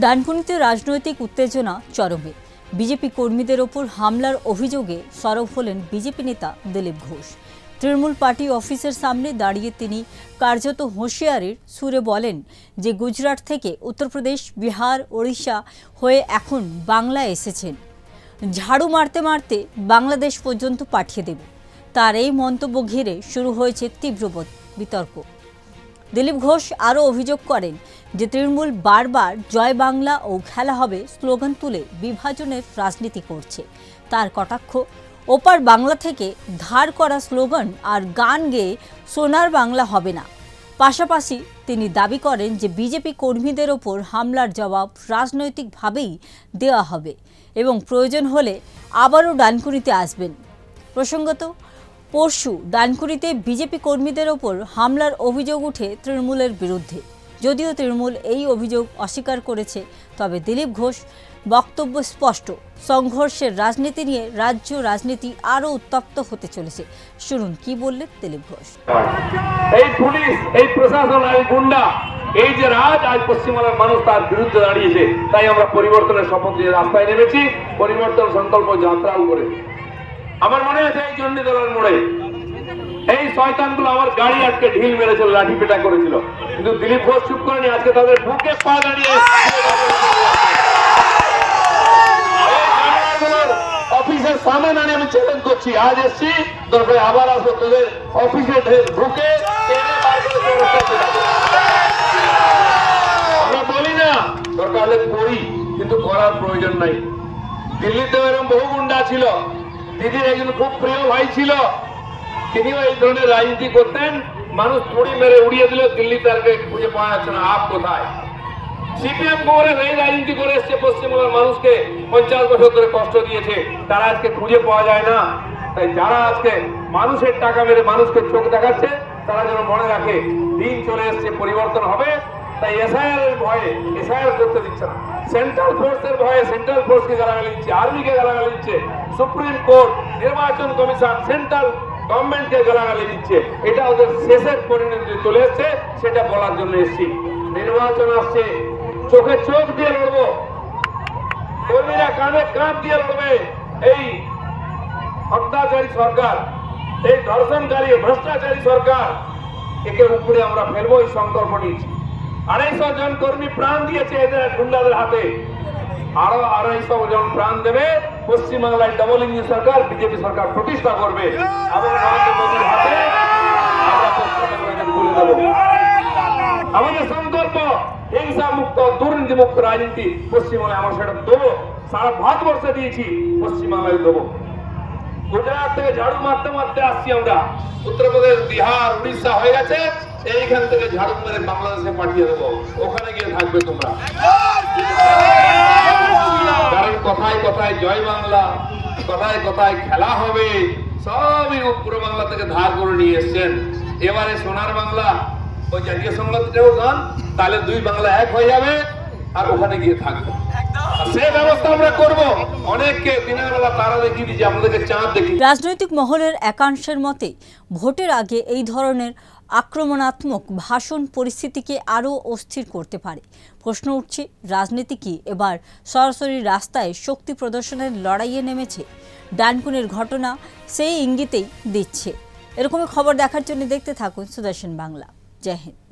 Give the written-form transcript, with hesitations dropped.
ডানকুনিতে রাজনৈতিক উত্তেজনা চরমে। বিজেপি কর্মীদের ওপর হামলার অভিযোগে সরব হলেন বিজেপি নেতা দিলীপ ঘোষ। তৃণমূল পার্টি অফিসের সামনে দাঁড়িয়ে তিনি কার্যত হুঁশিয়ারির সুরে বলেন যে গুজরাট থেকে উত্তরপ্রদেশ, বিহার, ওড়িশা হয়ে এখন বাংলায় এসেছেন, ঝাড়ু মারতে মারতে বাংলাদেশ পর্যন্ত পাঠিয়ে দেব। তার এই মন্তব্য ঘিরে শুরু হয়েছে তীব্র বিতর্ক। দিলীপ ঘোষ আরও অভিযোগ করেন যে তৃণমূল বারবার জয় বাংলা ও খেলা হবে স্লোগান তুলে বিভাজনের রাজনীতি করছে। তার কটাক্ষ, ওপার বাংলা থেকে ধার করা স্লোগান আর গান গেয়ে সোনার বাংলা হবে না। পাশাপাশি তিনি দাবি করেন যে বিজেপি কর্মীদের ওপর হামলার জবাব রাজনৈতিকভাবেই দেওয়া হবে এবং প্রয়োজন হলে আবারও ডানকুনিতে আসবেন। প্রসঙ্গত, পরশু ডানকুনিতে বিজেপি কর্মীদের ওপর হামলার অভিযোগ উঠে তৃণমূলের বিরুদ্ধে। যদিও তৃণমূল এই অভিযোগ অস্বীকার করেছে, তবে দিলীপ ঘোষ বক্তব্য স্পষ্ট, সংঘর্ষের রাজনীতি নিয়ে রাজ্য রাজনীতি আরও উত্তপ্ত হতে চলেছে। শুনুন কি বললেন দিলীপ ঘোষ। এই পুলিশ, এই প্রশাসন, এই গুন্ডা, এই যে রাজ, আজ পশ্চিমবাংলার মানুষ তার বিরুদ্ধে দাঁড়িয়েছে। তাই আমরা পরিবর্তনের শপথ নিয়ে রাস্তায় নেমেছি, পরিবর্তন সংকল্প যাত্রাও করে। আমার মনে আছে এই চণ্ডীতলার মোড়ে এই শয়তানগুলো আমার গাড়ি আজকে ঢিল মেরেছিল, লাঠি পেটা করেছিল, কিন্তু দিলীপ ঘোষ চুপ করেনি। আজকে তাদের বুকে পা দাঁড়িয়ে অফিসের সামনে দাঁড়িয়ে আমি চ্যালেঞ্জ করছি, আজ এসছি, দরকার আবার আসবো, তোদের অফিসে ঢুকে আমরা বলি না, দরকার হলে করি, কিন্তু করার প্রয়োজন নাই। দিল্লিতে এরকম বহু গুন্ডা ছিল। দিদির একজন খুব প্রিয় ভাই ছিল, তিনিও এই ধরনের রাজনীতি করতেন। মানুষ ছুরি মেরে উড়িয়ে দিল, দিল্লি তারকে খুঁজে পাওয়া যাচ্ছে না, আপ কোথায়। সিপিএম কংগ্রেস এই রাজনীতি করে এসছে, পশ্চিমবঙ্গের মানুষকে 50 বছর ধরে কষ্ট দিয়েছে, তারা আজকে খুঁজে পাওয়া যায় না। তাই যারা আজকে মানুষের টাকা মেরে মানুষকে চোখ দেখাচ্ছে, তারা যেন মনে রাখে দিন চলে এসছে, পরিবর্তন হবে। তাই এসআইআর এর ভয়ে এসআইআর করতে দিচ্ছে না, সেন্ট্রাল ফোর্সের ভয়ে সেন্ট্রাল ফোর্সকে গালাগালি দিচ্ছে, আর্মিকে গালাগালি দিচ্ছে, সুপ্রিম কোর্ট, নির্বাচন কমিশন, সেন্ট্রাল গভর্নমেন্টকে গালাগালি দিচ্ছে। এটা ওদের শেষের পরিণতি চলে এসছে, সেটা বলার জন্য এসেছি। নির্বাচন আসছে, চোখে চোখ দিয়ে লড়বো, কর্মীরা কাঁধে কাঁধ দিয়ে লড়বে। এই অত্যাচারী সরকার, এই ধর্ষণকারী ভ্রষ্টাচারী সরকার, একে উপরে আমরা ফেলবো, এই সংকল্প নিয়েছি। 250 জন কর্মী প্রাণ দিয়েছে এদের গুন্ডাদের হাতে, আরো 250 জন প্রাণ দেবে। পশ্চিমবাংলায় ডবল ইঞ্জিন সরকার, বিজেপি সরকার প্রতিষ্ঠা করবে এবং নরেন্দ্র মোদীর হাতে আমরা পশ্চিমবাংলাকে তুলে দেবো। আমাদের সংকল্প হিংসা মুক্ত, দুর্নীতি মুক্ত রাজনীতি পশ্চিমবাংলায় আমরা সেটা দেবো। সারা ভারতবর্ষে দিয়েছি, পশ্চিমবাংলায় দেবো। গুজরাট থেকে ঝাড়ু মারতে মারতে আসছি আমরা, উত্তরপ্রদেশ, বিহার, উড়িষ্যা হয়ে গেছে, এইখান থেকে ঝাড়ু মেরে বাংলাদেশে পাঠিয়ে দেবো, ওখানে গিয়ে থাকবে তোমরা। কারণ কথায় কথায় জয় বাংলা, কথায় কথায় খেলা হবে, সবই পূর্ব বাংলা থেকে ধার করে নিয়ে এসছেন। এবারে সোনার বাংলা, ওই জাতীয় সংগীতটাও গান, তাহলে দুই বাংলা এক হয়ে যাবে, আর ওখানে গিয়ে থাকবে। সে ব্যবস্থা আমরা করব। অনেককে দিনের বেলা তারা দেখিয়ে দিচ্ছে, আমাদেরকে চাঁদ দেখিয়ে। রাজনৈতিক মহলের একাংশের মতে ভোটের আগে এই ধরনের আক্রমণাত্মক ভাষণ পরিস্থিতিকে আরও অস্থির করতে পারে। প্রশ্ন উঠছে, রাজনীতি কি এবার সরাসরি রাস্তায় শক্তি প্রদর্শনের লড়াইয়ে নেমেছে? ডানকুনির ঘটনা সেই ইঙ্গিতেই দিচ্ছে। এরকমই খবর দেখার জন্য দেখতে থাকুন সুদর্শন বাংলা। জয় হিন্দ।